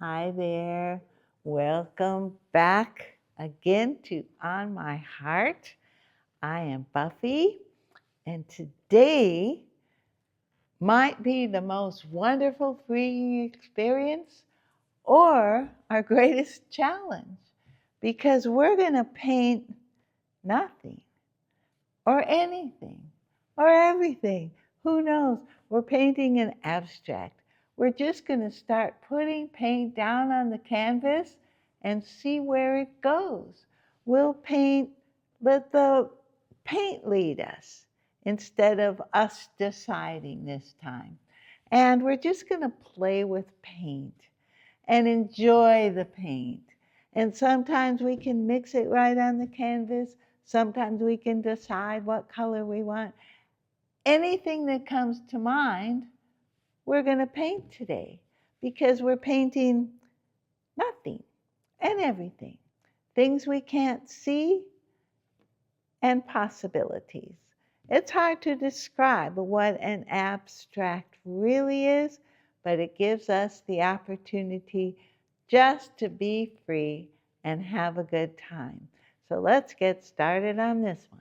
Hi there. Welcome back again to On My Heart. I am Buffy, and today might be the most wonderful freeing experience or our greatest challenge because we're going to paint nothing or anything or everything. Who knows? We're painting an abstract. We're just going to start putting paint down on the canvas and see where it goes. We'll paint, let the paint lead us instead of us deciding this time. And we're just going to play with paint and enjoy the paint. And sometimes we can mix it right on the canvas. Sometimes we can decide what color we want. Anything that comes to mind, we're going to paint today because we're painting nothing and everything. Things we can't see and possibilities. It's hard to describe what an abstract really is, but it gives us the opportunity just to be free and have a good time. So let's get started on this one.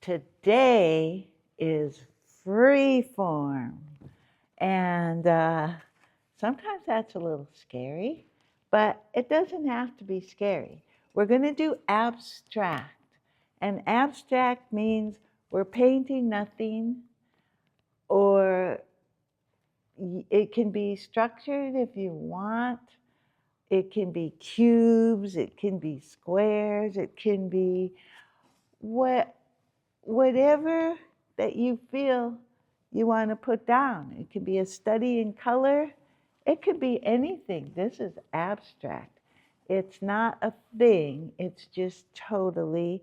Today is free form. And sometimes that's a little scary, but it doesn't have to be scary. We're going to do abstract. And abstract means we're painting nothing, or it can be structured if you want. It can be cubes, it can be squares, it can be whatever that you feel you want to put down. It can be a study in color. It could be anything. This is abstract. It's not a thing. It's just totally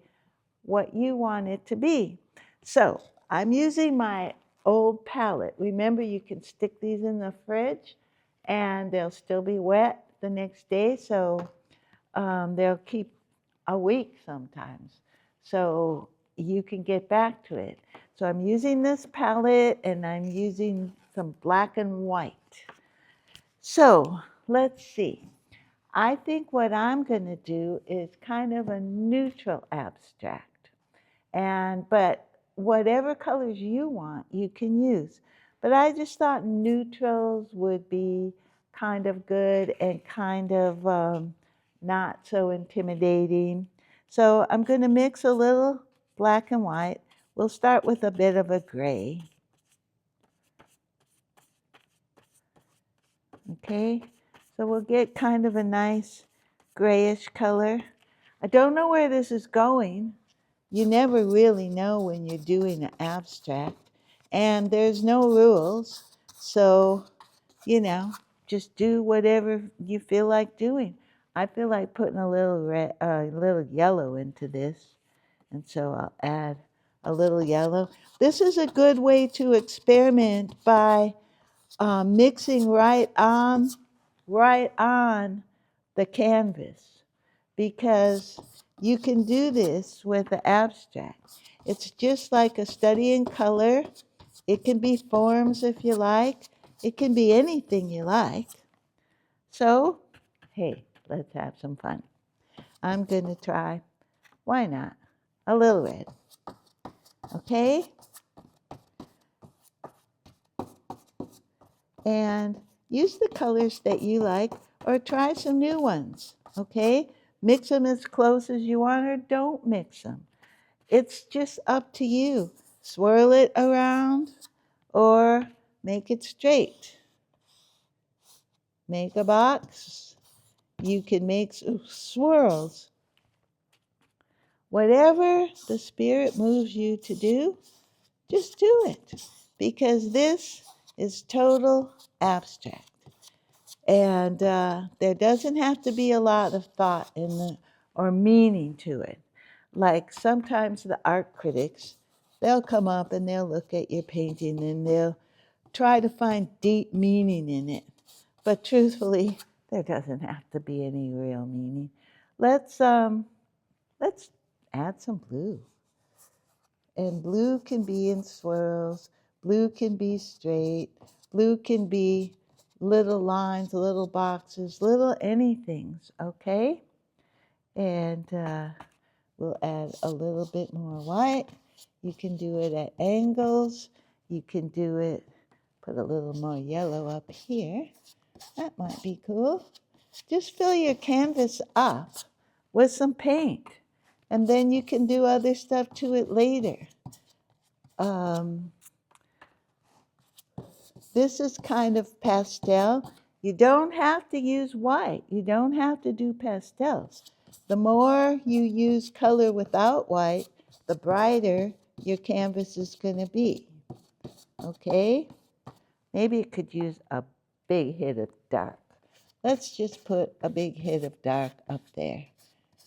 what you want it to be. So I'm using my old palette. Remember, you can stick these in the fridge and they'll still be wet the next day. So they'll keep a week sometimes. So you can get back to it. So I'm using this palette and I'm using some black and white. So let's see. I think what I'm going to do is kind of a neutral abstract. But whatever colors you want, you can use. But I just thought neutrals would be kind of good and kind of not so intimidating. So I'm going to mix a little black and white. We'll start with a bit of a gray. Okay, so we'll get kind of a nice grayish color. I don't know where this is going. You never really know when you're doing an abstract. And there's no rules. So, just do whatever you feel like doing. I feel like putting a little yellow into this. And so I'll add a little yellow. This is a good way to experiment by mixing right on the canvas, because you can do this with the abstract. It's just like a study in color. It can be forms if you like. It can be anything you like. So, hey, let's have some fun. I'm going to try, why not, a little red. Okay? And use the colors that you like or try some new ones. Okay? Mix them as close as you want or don't mix them. It's just up to you. Swirl it around or make it straight. Make a box. You can make swirls. Whatever the spirit moves you to do, just do it, because this is total abstract. And there doesn't have to be a lot of thought in the, or meaning to it. Like sometimes the art critics, they'll come up and they'll look at your painting and they'll try to find deep meaning in it. But truthfully, there doesn't have to be any real meaning. Let's add some blue. And blue can be in swirls, blue can be straight, blue can be little lines, little boxes, little anythings, okay? And we'll add a little bit more white. You can do it at angles. You can do it, put a little more yellow up here. That might be cool. Just fill your canvas up with some paint, and then you can do other stuff to it later. This is kind of pastel. You don't have to use white. You don't have to do pastels. The more you use color without white, the brighter your canvas is going to be. Okay? Maybe it could use a big hit of dark. Let's just put a big hit of dark up there.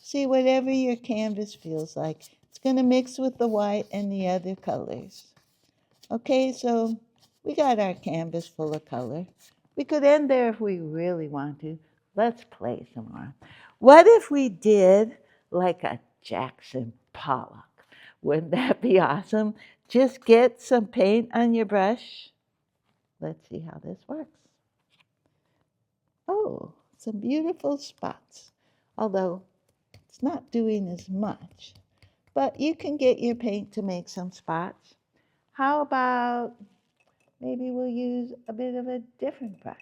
See, whatever your canvas feels like, it's going to mix with the white and the other colors. Okay, so we got our canvas full of color. We could end there if we really want to. Let's play some more. What if we did like a Jackson Pollock? Wouldn't that be awesome? Just get some paint on your brush. Let's see how this works. Oh, some beautiful spots. Although it's not doing as much. But you can get your paint to make some spots. How about maybe we'll use a bit of a different brush?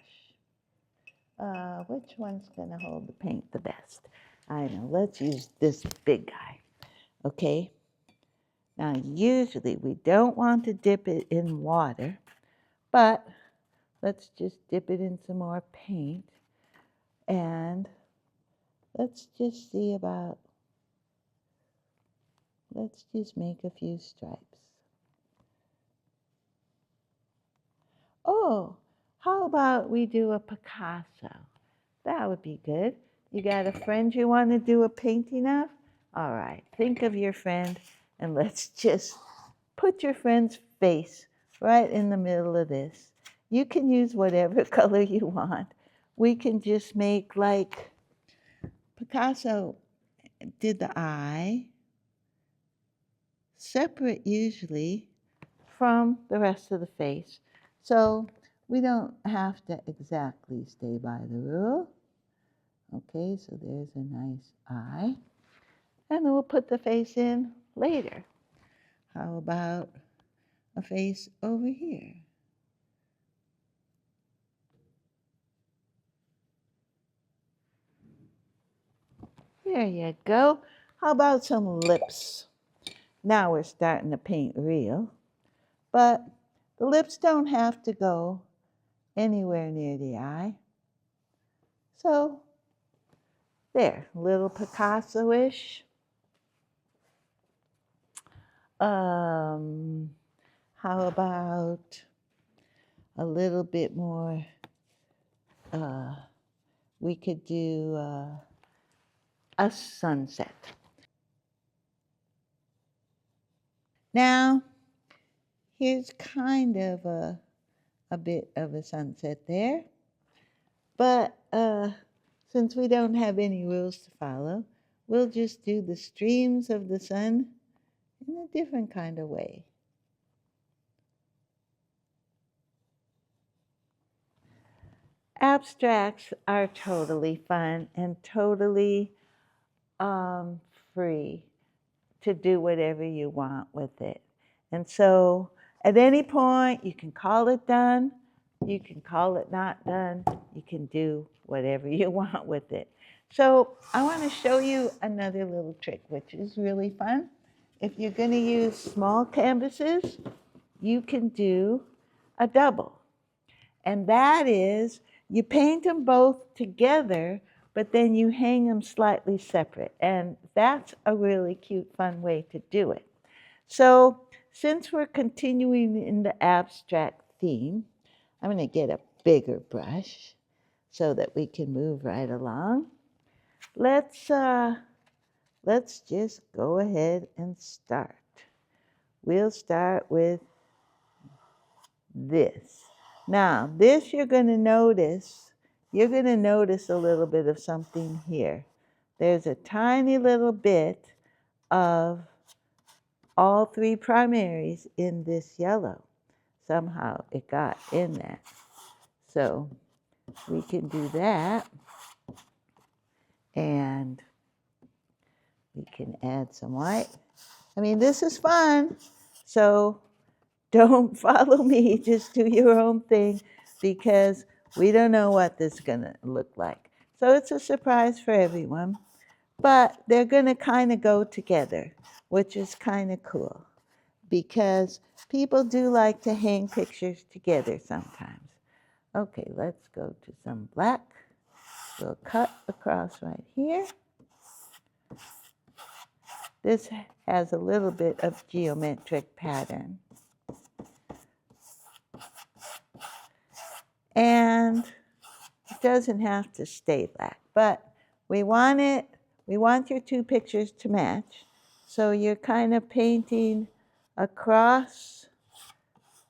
Which one's going to hold the paint the best? I know, let's use this big guy. Okay? Now, usually we don't want to dip it in water, but let's just dip it in some more paint. And let's just see about, let's just make a few stripes. Oh, how about we do a Picasso? That would be good. You got a friend you want to do a painting of? All right, think of your friend and let's just put your friend's face right in the middle of this. You can use whatever color you want. We can just make like Picasso did the eye, separate usually from the rest of the face. So we don't have to exactly stay by the rule. Okay, so there's a nice eye. And then we'll put the face in later. How about a face over here? There you go. How about some lips? Now we're starting to paint real. But the lips don't have to go anywhere near the eye. So there, a little Picasso-ish. How about a little bit more? We could do a sunset. Now, here's kind of a bit of a sunset there. But since we don't have any rules to follow, we'll just do the streams of the sun in a different kind of way. Abstracts are totally fun and totally free to do whatever you want with it. And so at any point, you can call it done, you can call it not done, you can do whatever you want with it. So I want to show you another little trick, which is really fun. If you're going to use small canvases, you can do a double. And that is, you paint them both together, but then you hang them slightly separate. And that's a really cute, fun way to do it. So since we're continuing in the abstract theme, I'm going to get a bigger brush. so that we can move right along. Let's just go ahead and start. We'll start with this. Now, this you're going to notice a little bit of something here. There's a tiny little bit of all three primaries in this yellow. Somehow it got in there. So we can do that. And we can add some white. I mean, this is fun. So don't follow me, just do your own thing, because we don't know what this is going to look like. So it's a surprise for everyone, but they're going to kind of go together, which is kind of cool, because people do like to hang pictures together sometimes. Okay, let's go to some black. We'll cut across right here. This has a little bit of geometric pattern. And it doesn't have to stay black, but we want your two pictures to match. So you're kind of painting across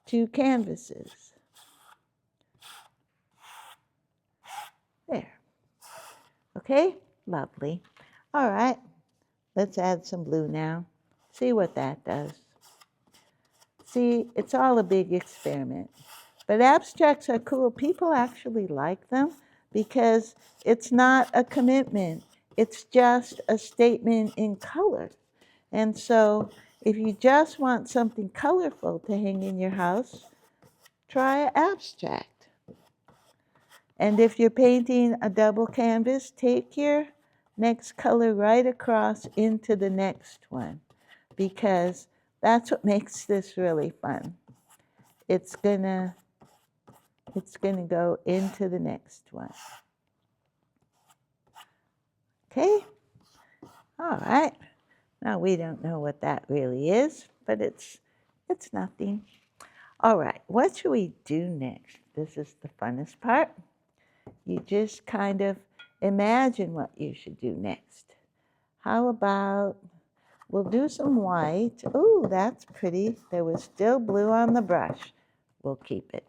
two canvases. There. Okay, lovely. All right, let's add some blue now. See what that does. See, it's all a big experiment. But abstracts are cool. People actually like them because it's not a commitment. It's just a statement in color. And so if you just want something colorful to hang in your house, try an abstract. And if you're painting a double canvas, take your next color right across into the next one, because that's what makes this really fun. It's gonna go into the next one. Okay? All right. Now we don't know what that really is, but it's nothing. All right, what should we do next? This is the funnest part. You just kind of imagine what you should do next. How about we'll do some white. Ooh, that's pretty. There was still blue on the brush. We'll keep it,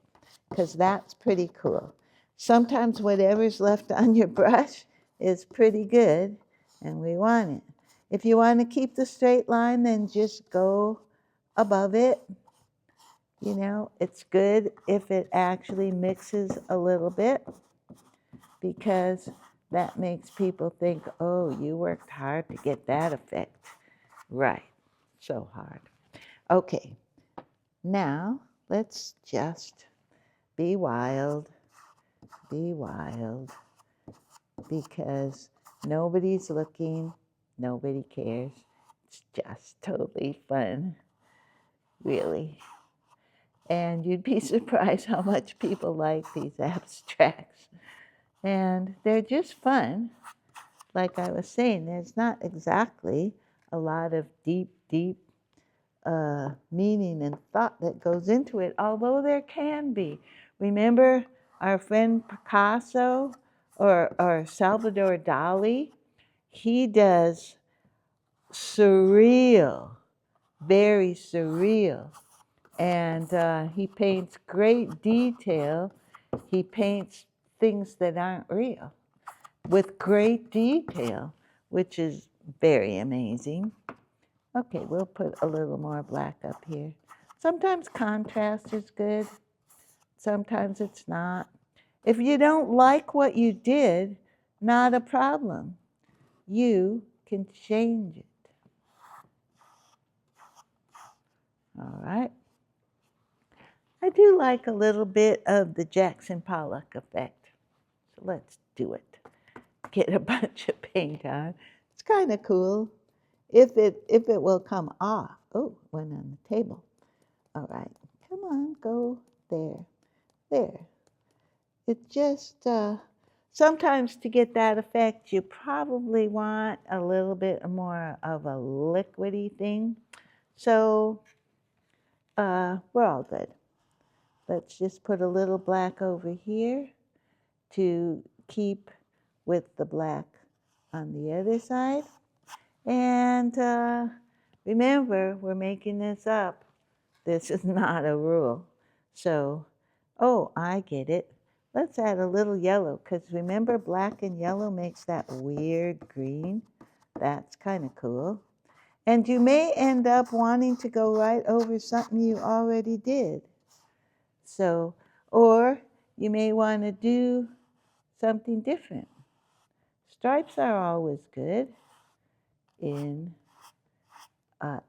because that's pretty cool. Sometimes whatever's left on your brush is pretty good, and we want it. If you want to keep the straight line, then just go above it. You know, it's good if it actually mixes a little bit, because that makes people think, oh, you worked hard to get that effect. Right, so hard. Okay, now let's just be wild, because nobody's looking, nobody cares. It's just totally fun, really. And you'd be surprised how much people like these abstracts. And they're just fun. Like I was saying, there's not exactly a lot of deep meaning and thought that goes into it, although there can be. Remember our friend Picasso or Salvador Dali? He does surreal, very surreal. And he paints great detail. He paints things that aren't real with great detail, which is very amazing. Okay, we'll put a little more black up here. Sometimes contrast is good, sometimes it's not. If you don't like what you did, not a problem. You can change it. All right. I do like a little bit of the Jackson Pollock effect. So let's do it. Get a bunch of paint on. It's kind of cool. If it will come off. Oh, went on the table. All right, come on, go there. There. It just, sometimes to get that effect, you probably want a little bit more of a liquidy thing. So we're all good. Let's just put a little black over here. to keep with the black on the other side. And remember, we're making this up. This is not a rule. So, oh, I get it. Let's add a little yellow, because remember, black and yellow makes that weird green. That's kind of cool. And you may end up wanting to go right over something you already did. So, or you may want to do something different. Stripes are always good in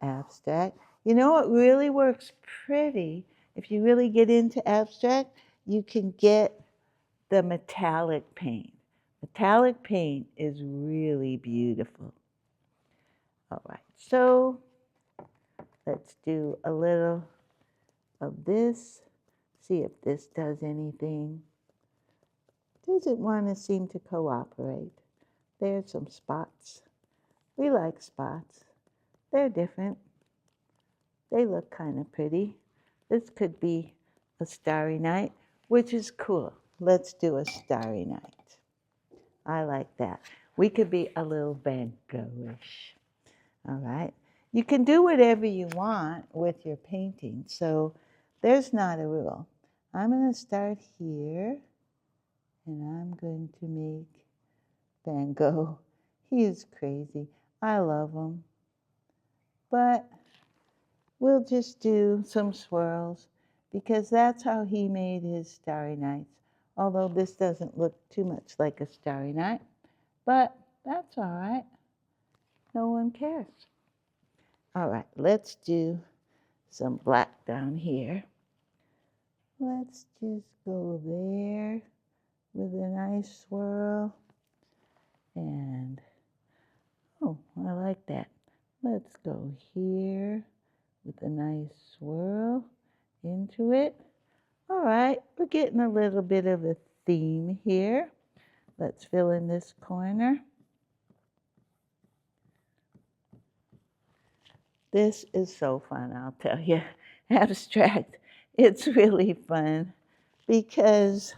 abstract. You know what really works pretty? If you really get into abstract, you can get the metallic paint. Metallic paint is really beautiful. All right, so let's do a little of this. See if this does anything. Doesn't want to seem to cooperate. There's some spots. We like spots. They're different. They look kind of pretty. This could be a starry night, which is cool. Let's do a starry night. I like that. We could be a little Van Gogh-ish. All right. You can do whatever you want with your painting, so there's not a rule. I'm going to start here, and I'm going to make Van Gogh. He is crazy. I love him. But we'll just do some swirls, because that's how he made his starry nights. Although this doesn't look too much like a starry night, but that's all right. No one cares. All right, let's do some black down here. Let's just go there with a nice swirl. And, oh, I like that. Let's go here with a nice swirl into it. All right, we're getting a little bit of a theme here. Let's fill in this corner. This is so fun, I'll tell you. Abstract, it's really fun because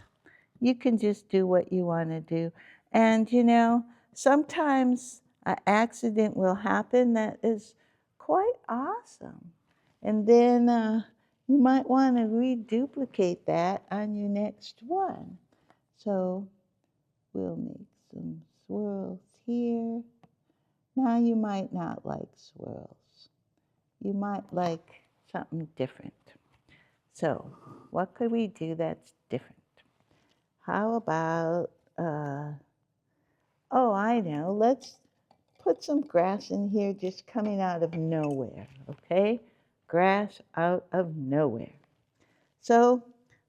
you can just do what you want to do. And you know, sometimes an accident will happen that is quite awesome. And then you might want to reduplicate that on your next one. So we'll make some swirls here. Now you might not like swirls. You might like something different. So what could we do that's different? How about, oh, I know, let's put some grass in here just coming out of nowhere, okay? Grass out of nowhere. So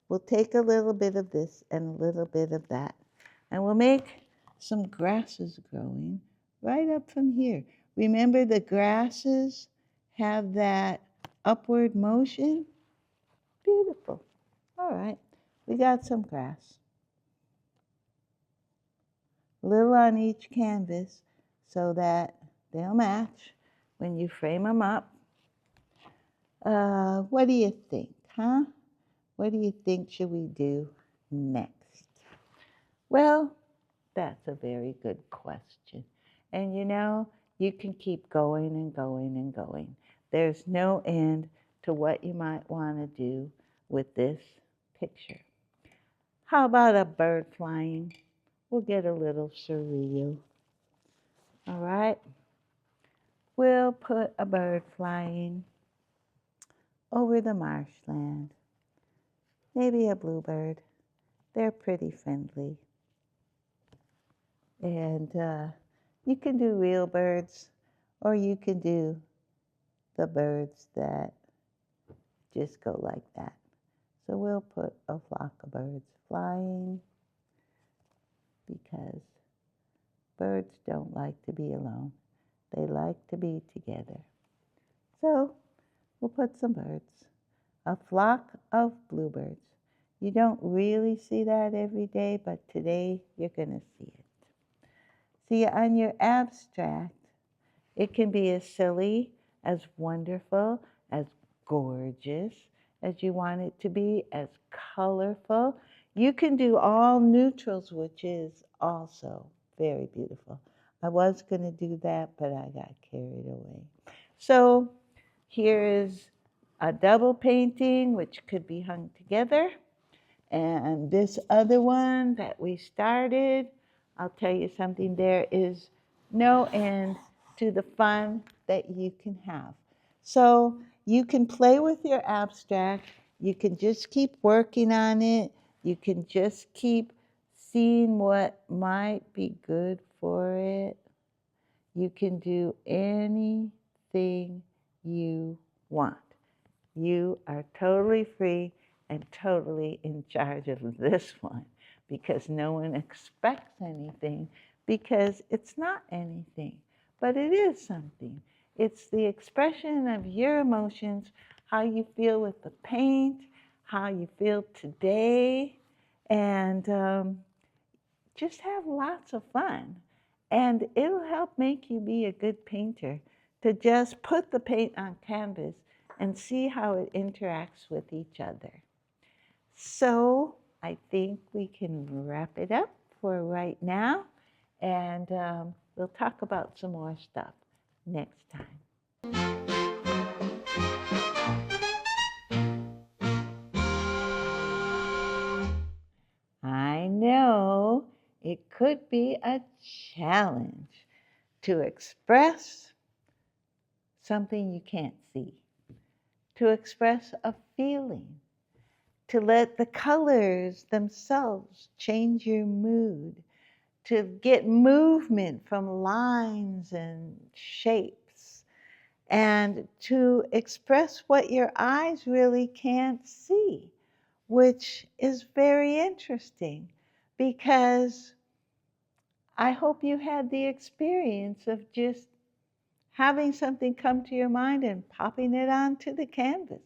we'll take a little bit of this and a little bit of that, and we'll make some grasses growing right up from here. Remember, the grasses have that upward motion? Beautiful. All right, we got some grass. A little on each canvas so that they'll match when you frame them up. What do you think, huh? What do you think should we do next? Well, that's a very good question. And you know, you can keep going and going and going. There's no end to what you might want to do with this picture. How about a bird flying? We'll get a little surreal. All right. We'll put a bird flying over the marshland. Maybe a bluebird. They're pretty friendly. And you can do real birds, or you can do the birds that just go like that. So we'll put a flock of birds flying, because birds don't like to be alone. They like to be together. So we'll put some birds, a flock of bluebirds. You don't really see that every day, but today you're going to see it. See, on your abstract, it can be as silly, as wonderful, as gorgeous as you want it to be, as colorful. You can do all neutrals, which is also very beautiful. I was going to do that, but I got carried away. So here is a double painting, which could be hung together. And this other one that we started, I'll tell you something, there is no end to the fun that you can have. So you can play with your abstract. You can just keep working on it. You can just keep seeing what might be good for it. You can do anything you want. You are totally free and totally in charge of this one, because no one expects anything, because it's not anything, but it is something. It's the expression of your emotions, how you feel with the paint, how you feel today, and just have lots of fun. And it'll help make you be a good painter, to just put the paint on canvas and see how it interacts with each other. So I think we can wrap it up for right now, and we'll talk about some more stuff next time. I know it could be a challenge to express something you can't see, to express a feeling, to let the colors themselves change your mood, to get movement from lines and shapes, and to express what your eyes really can't see, which is very interesting, because I hope you had the experience of just having something come to your mind and popping it onto the canvas.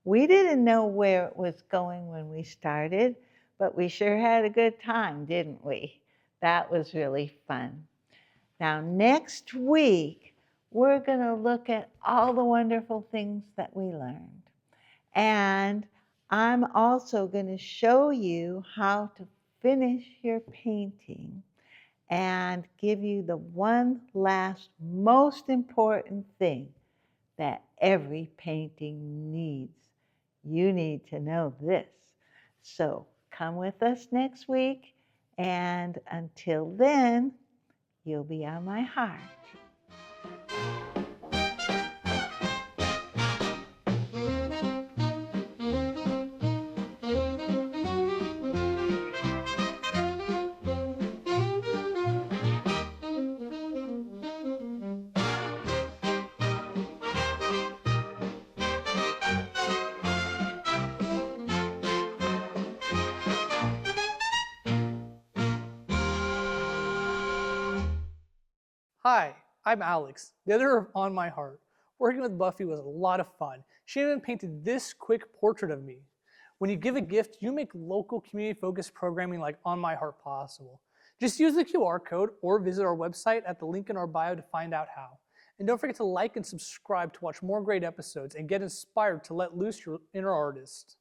We didn't know where it was going when we started, but we sure had a good time, didn't we? That was really fun. Now, next week, we're going to look at all the wonderful things that we learned. And I'm also going to show you how to finish your painting and give you the one last most important thing that every painting needs. You need to know this. So come with us next week, and until then, you'll be on my heart. Hi, I'm Alex, the editor of On My Heart. Working with Buffy was a lot of fun. She even painted this quick portrait of me. When you give a gift, you make local community-focused programming like On My Heart possible. Just use the QR code or visit our website at the link in our bio to find out how. And don't forget to like and subscribe to watch more great episodes and get inspired to let loose your inner artist.